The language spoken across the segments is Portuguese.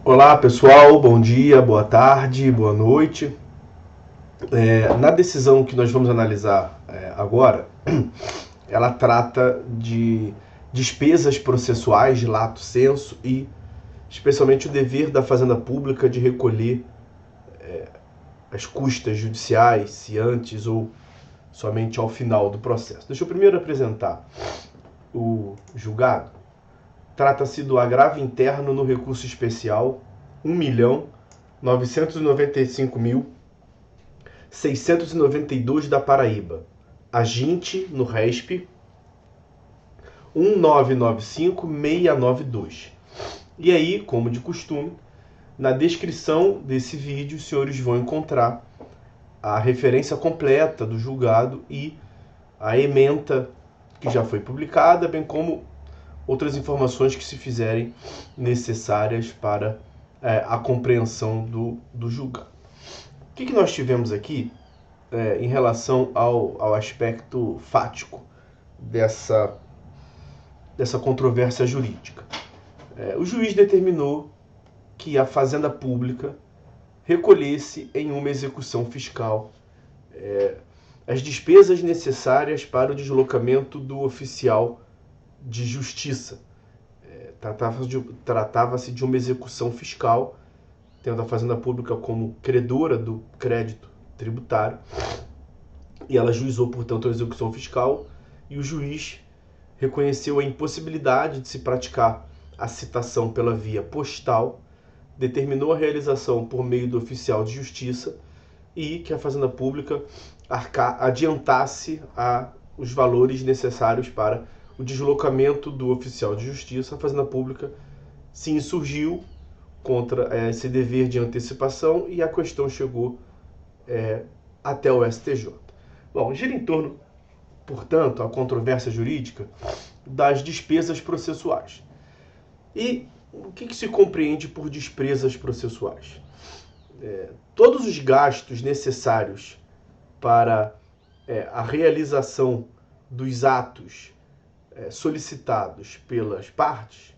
Olá pessoal, bom dia, boa tarde, boa noite. Na decisão que nós vamos analisar agora, ela trata de despesas processuais de lato sensu e especialmente o dever da Fazenda Pública de recolher as custas judiciais, se antes ou somente ao final do processo. Deixa eu primeiro apresentar o julgado. Trata-se do agravo interno no recurso especial 1.995.692 da Paraíba. Aginte no RESP 1995692. E aí, como de costume, na descrição desse vídeo, os senhores vão encontrar a referência completa do julgado e a ementa que já foi publicada, bem como outras informações que se fizerem necessárias para a compreensão do julgado. O que nós tivemos aqui em relação ao aspecto fático dessa controvérsia jurídica? O juiz determinou que a Fazenda Pública recolhesse em uma execução fiscal as despesas necessárias para o deslocamento do oficial de justiça. Tratava-se de uma execução fiscal, tendo a Fazenda Pública como credora do crédito tributário, e ela juizou, portanto, a execução fiscal, e o juiz reconheceu a impossibilidade de se praticar a citação pela via postal, determinou a realização por meio do oficial de justiça e que a Fazenda Pública adiantasse os valores necessários para o deslocamento do oficial de justiça. A Fazenda Pública se insurgiu contra esse dever de antecipação e a questão chegou até o STJ. Bom, gira em torno, portanto, a controvérsia jurídica das despesas processuais. E o que se compreende por despesas processuais? Todos os gastos necessários para a realização dos atos solicitados pelas partes,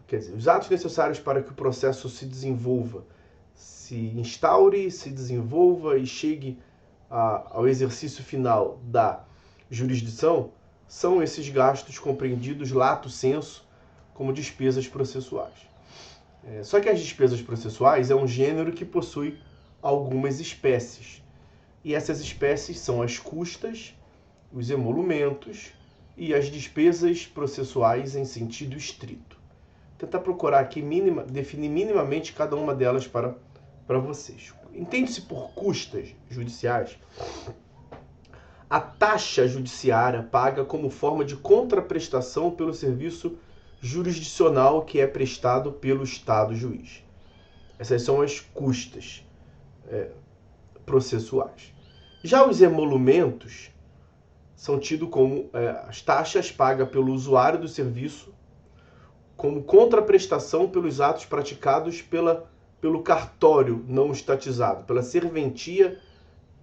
quer dizer, os atos necessários para que o processo se desenvolva, se instaure, se desenvolva e chegue ao exercício final da jurisdição, são esses gastos compreendidos lato sensu como despesas processuais. Só que as despesas processuais é um gênero que possui algumas espécies. E essas espécies são as custas, os emolumentos e as despesas processuais em sentido estrito. Vou tentar procurar aqui definir minimamente cada uma delas para vocês. Entende-se por custas judiciais a taxa judiciária paga como forma de contraprestação pelo serviço jurisdicional que é prestado pelo Estado juiz. Essas são as custas processuais. Já os emolumentos são tidos como as taxas pagas pelo usuário do serviço como contraprestação pelos atos praticados pelo cartório não estatizado, pela serventia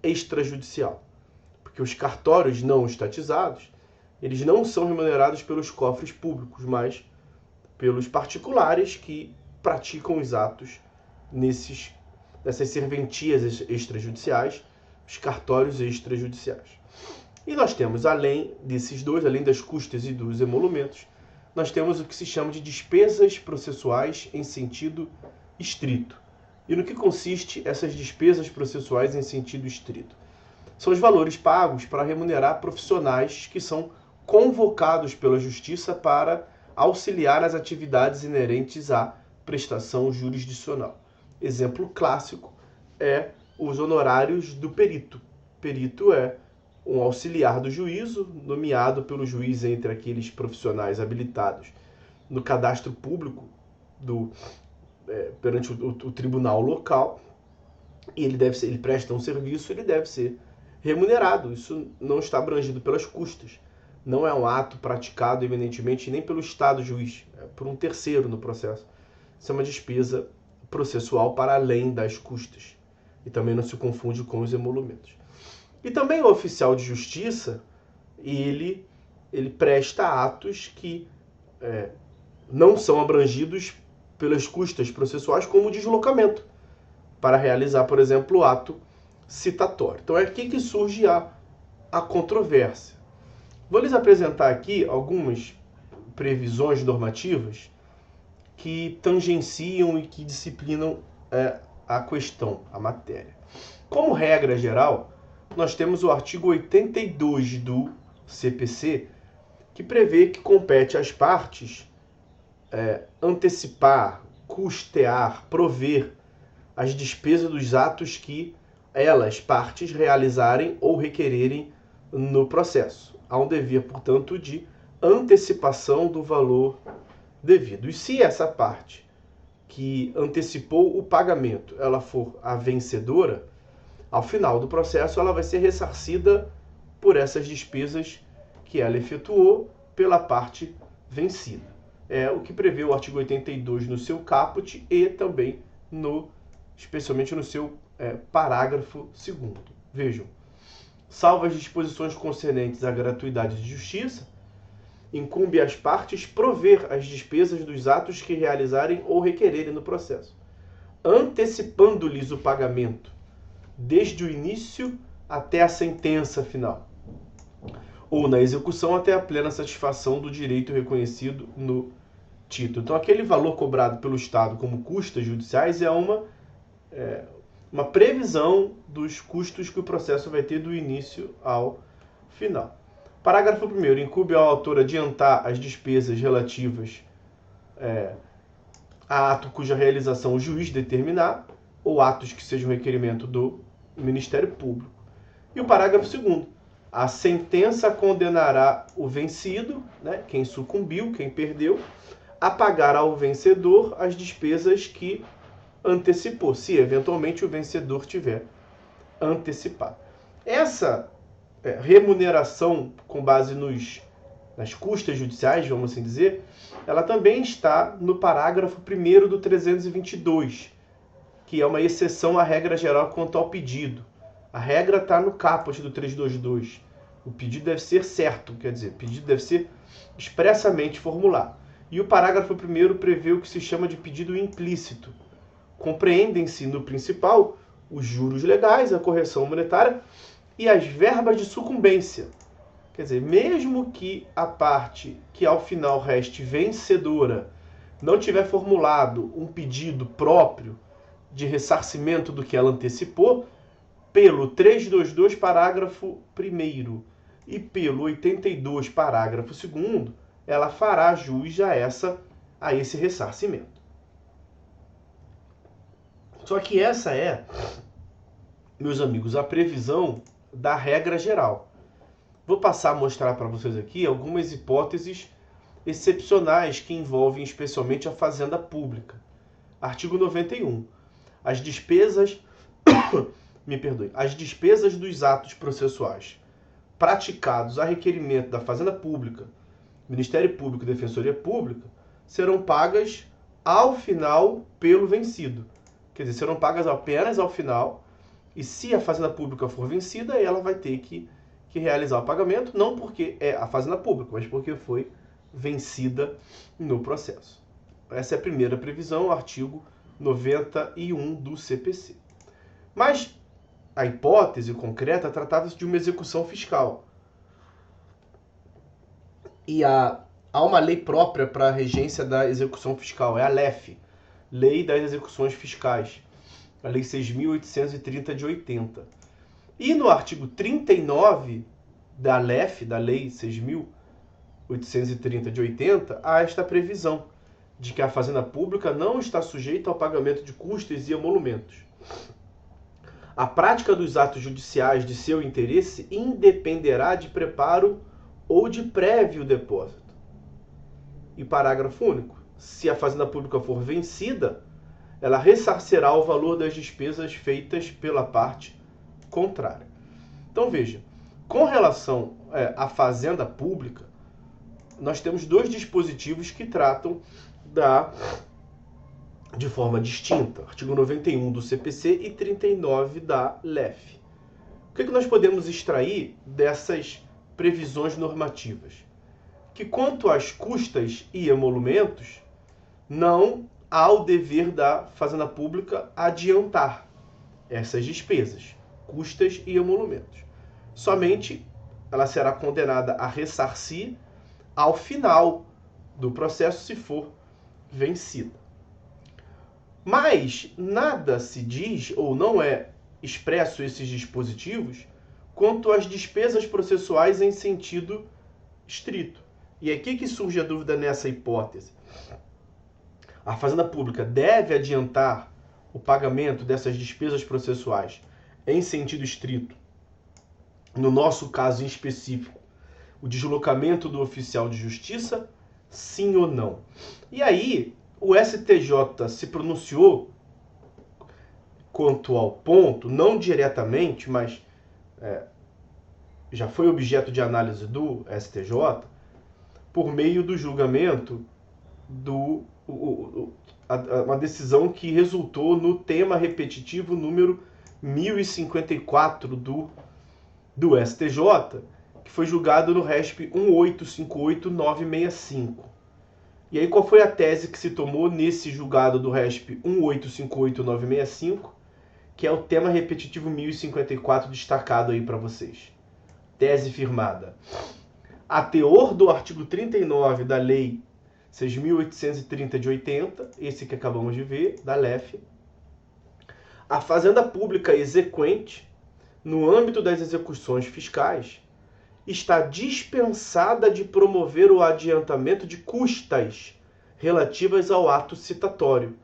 extrajudicial. Porque os cartórios não estatizados, eles não são remunerados pelos cofres públicos, mas pelos particulares que praticam os atos nessas serventias extrajudiciais, os cartórios extrajudiciais. E nós temos, além desses dois, além das custas e dos emolumentos, nós temos o que se chama de despesas processuais em sentido estrito. E no que consiste essas despesas processuais em sentido estrito? São os valores pagos para remunerar profissionais que são convocados pela Justiça para auxiliar nas atividades inerentes à prestação jurisdicional. Exemplo clássico é os honorários do perito. Perito é um auxiliar do juízo, nomeado pelo juiz entre aqueles profissionais habilitados no cadastro público perante o tribunal local, e ele presta um serviço, ele deve ser remunerado. Isso não está abrangido pelas custas. Não é um ato praticado eminentemente nem pelo Estado juiz, é por um terceiro no processo. Isso é uma despesa processual para além das custas. E também não se confunde com os emolumentos. E também o oficial de justiça, ele presta atos que não são abrangidos pelas custas processuais como deslocamento, para realizar, por exemplo, o ato citatório. Então é aqui que surge a controvérsia. Vou lhes apresentar aqui algumas previsões normativas que tangenciam e que disciplinam a questão, a matéria. Como regra geral, nós temos o artigo 82 do CPC, que prevê que compete às partes antecipar, custear, prover as despesas dos atos que elas, partes, realizarem ou requererem no processo. Há um dever, portanto, de antecipação do valor devido. E se essa parte que antecipou o pagamento, ela for a vencedora, ao final do processo ela vai ser ressarcida por essas despesas que ela efetuou pela parte vencida. É o que prevê o artigo 82 no seu caput e também especialmente no seu parágrafo 2º. Vejam, salvo as disposições concernentes à gratuidade de justiça, incumbe às partes prover as despesas dos atos que realizarem ou requererem no processo, antecipando-lhes o pagamento, desde o início até a sentença final, ou na execução até a plena satisfação do direito reconhecido no título. Então, aquele valor cobrado pelo Estado como custas judiciais é uma previsão dos custos que o processo vai ter do início ao final. Parágrafo 1º. Incumbe ao autor adiantar as despesas relativas a ato cuja realização o juiz determinar, ou atos que sejam requerimento do Ministério Público. E o parágrafo 2º. A sentença condenará o vencido, quem sucumbiu, quem perdeu, a pagar ao vencedor as despesas que antecipou, se eventualmente o vencedor tiver antecipado. Essa remuneração com base nas custas judiciais, vamos assim dizer, ela também está no parágrafo 1º do 322, que é uma exceção à regra geral quanto ao pedido. A regra está no caput do 322. O pedido deve ser certo, quer dizer, o pedido deve ser expressamente formulado. E o parágrafo 1º prevê o que se chama de pedido implícito. Compreendem-se no principal os juros legais, a correção monetária e as verbas de sucumbência. Quer dizer, mesmo que a parte que ao final reste vencedora não tiver formulado um pedido próprio de ressarcimento do que ela antecipou, pelo 322, parágrafo 1º e pelo 82, parágrafo 2º, ela fará jus a esse ressarcimento. Só que essa meus amigos, a previsão da regra geral. Vou passar a mostrar para vocês aqui algumas hipóteses excepcionais que envolvem especialmente a fazenda pública. Artigo 91. As despesas dos atos processuais praticados a requerimento da Fazenda Pública, Ministério Público e Defensoria Pública serão pagas ao final pelo vencido. Quer dizer, serão pagas apenas ao final, e se a Fazenda Pública for vencida, ela vai ter que realizar o pagamento, não porque é a Fazenda Pública, mas porque foi vencida no processo. Essa é a primeira previsão, artigo 91 do CPC. Mas a hipótese concreta tratava-se de uma execução fiscal. E há uma lei própria para a regência da execução fiscal, é a LEF, Lei das Execuções Fiscais, a Lei 6.830 de 80. E no artigo 39 da LEF, da Lei 6.830 de 80, há esta previsão de que a Fazenda Pública não está sujeita ao pagamento de custas e emolumentos. A prática dos atos judiciais de seu interesse independerá de preparo ou de prévio depósito. E parágrafo único. Se a Fazenda Pública for vencida, ela ressarcerá o valor das despesas feitas pela parte contrária. Então veja, com relação à Fazenda Pública, nós temos dois dispositivos que tratam de forma distinta, artigo 91 do CPC e 39 da LEF. O que nós podemos extrair dessas previsões normativas? Que quanto às custas e emolumentos, não ao dever da Fazenda Pública adiantar essas despesas, custas e emolumentos. Somente ela será condenada a ressarcir ao final do processo, se for vencida. Mas nada se diz, ou não é expresso esses dispositivos, quanto às despesas processuais em sentido estrito. E aqui que surge a dúvida nessa hipótese. A Fazenda Pública deve adiantar o pagamento dessas despesas processuais em sentido estrito, no nosso caso em específico, o deslocamento do oficial de justiça, sim ou não? E aí, o STJ se pronunciou quanto ao ponto, não diretamente, mas já foi objeto de análise do STJ, por meio do julgamento uma decisão que resultou no tema repetitivo número 1054 do STJ, que foi julgado no RESP 1858965. E aí qual foi a tese que se tomou nesse julgado do RESP 1858965, que é o tema repetitivo 1054 destacado aí para vocês? Tese firmada. A teor do artigo 39 da Lei 6.830 de 80, esse que acabamos de ver, da LEF, a Fazenda Pública exequente, no âmbito das execuções fiscais, está dispensada de promover o adiantamento de custas relativas ao ato citatório,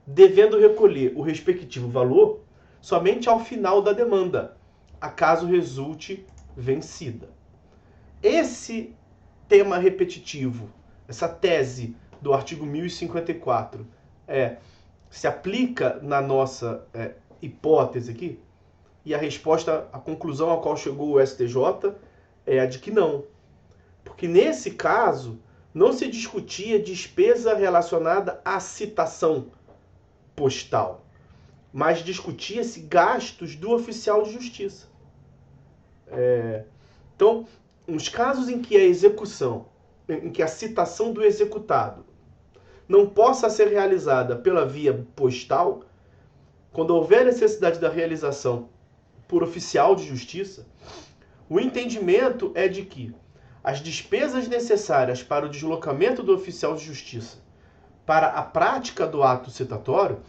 devendo recolher o respectivo valor somente ao final da demanda, acaso resulte vencida. Esse tema repetitivo, essa tese do artigo 1054, se aplica na nossa hipótese aqui? E a resposta, a conclusão a qual chegou o STJ é a de que não. Porque nesse caso, não se discutia despesa relacionada à citação postal, mas discutia-se gastos do oficial de justiça. Então, nos casos em que a execução, em que a citação do executado não possa ser realizada pela via postal, quando houver necessidade da realização por oficial de justiça, o entendimento é de que as despesas necessárias para o deslocamento do oficial de justiça para a prática do ato citatório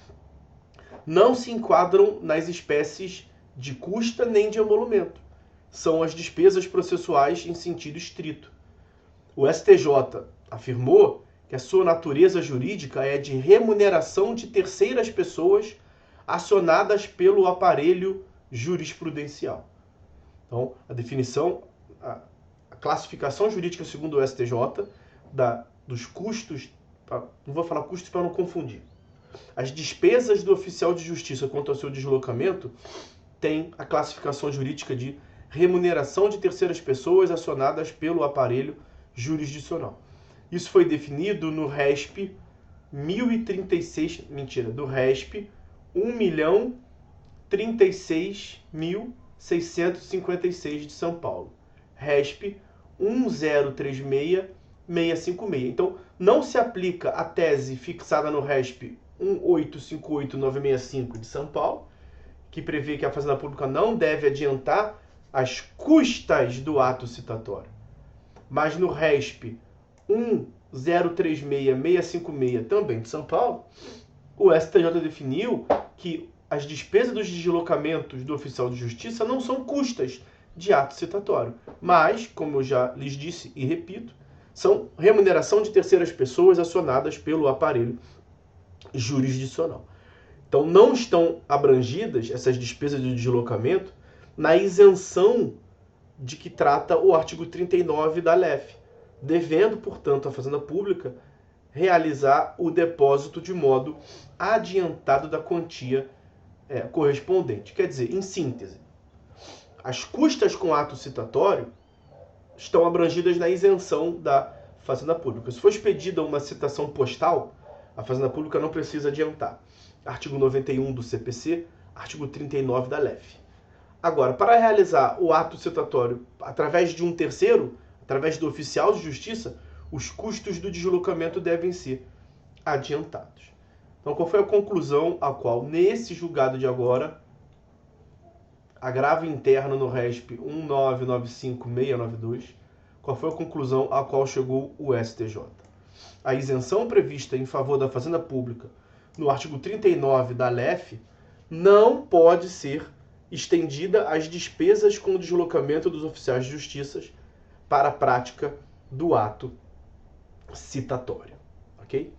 não se enquadram nas espécies de custa nem de emolumento. São as despesas processuais em sentido estrito. O STJ afirmou que a sua natureza jurídica é de remuneração de terceiras pessoas acionadas pelo aparelho jurisprudencial. Então, a definição, a classificação jurídica segundo o STJ dos custos, não vou falar custos para não confundir. As despesas do oficial de justiça quanto ao seu deslocamento tem a classificação jurídica de remuneração de terceiras pessoas acionadas pelo aparelho jurisdicional. Isso foi definido no RESP 1.036.656 de São Paulo. RESP 1036656. Então, não se aplica a tese fixada no RESP 1858965 de São Paulo, que prevê que a Fazenda Pública não deve adiantar as custas do ato citatório. Mas no RESP 1036656 também de São Paulo, o STJ definiu que as despesas dos deslocamentos do oficial de justiça não são custas de ato citatório, mas, como eu já lhes disse e repito, são remuneração de terceiras pessoas acionadas pelo aparelho jurisdicional. Então, não estão abrangidas essas despesas de deslocamento na isenção de que trata o artigo 39 da LEF, devendo, portanto, a Fazenda Pública realizar o depósito de modo adiantado da quantia correspondente. Quer dizer, em síntese, as custas com ato citatório estão abrangidas na isenção da Fazenda Pública. Se for expedida uma citação postal, a Fazenda Pública não precisa adiantar. Artigo 91 do CPC, artigo 39 da LEF. Agora, para realizar o ato citatório através de um terceiro, através do oficial de justiça, os custos do deslocamento devem ser adiantados. Então, qual foi a conclusão a qual, nesse julgado de agora, agravo interno no RESP 1995692, qual foi a conclusão a qual chegou o STJ? A isenção prevista em favor da Fazenda Pública no artigo 39 da LEF não pode ser estendida às despesas com o deslocamento dos oficiais de justiça para a prática do ato citatório. Ok?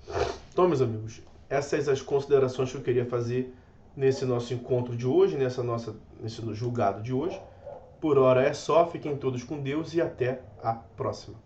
Então, meus amigos, essas as considerações que eu queria fazer nesse nosso encontro de hoje, nesse julgado de hoje. Por hora é só, fiquem todos com Deus e até a próxima.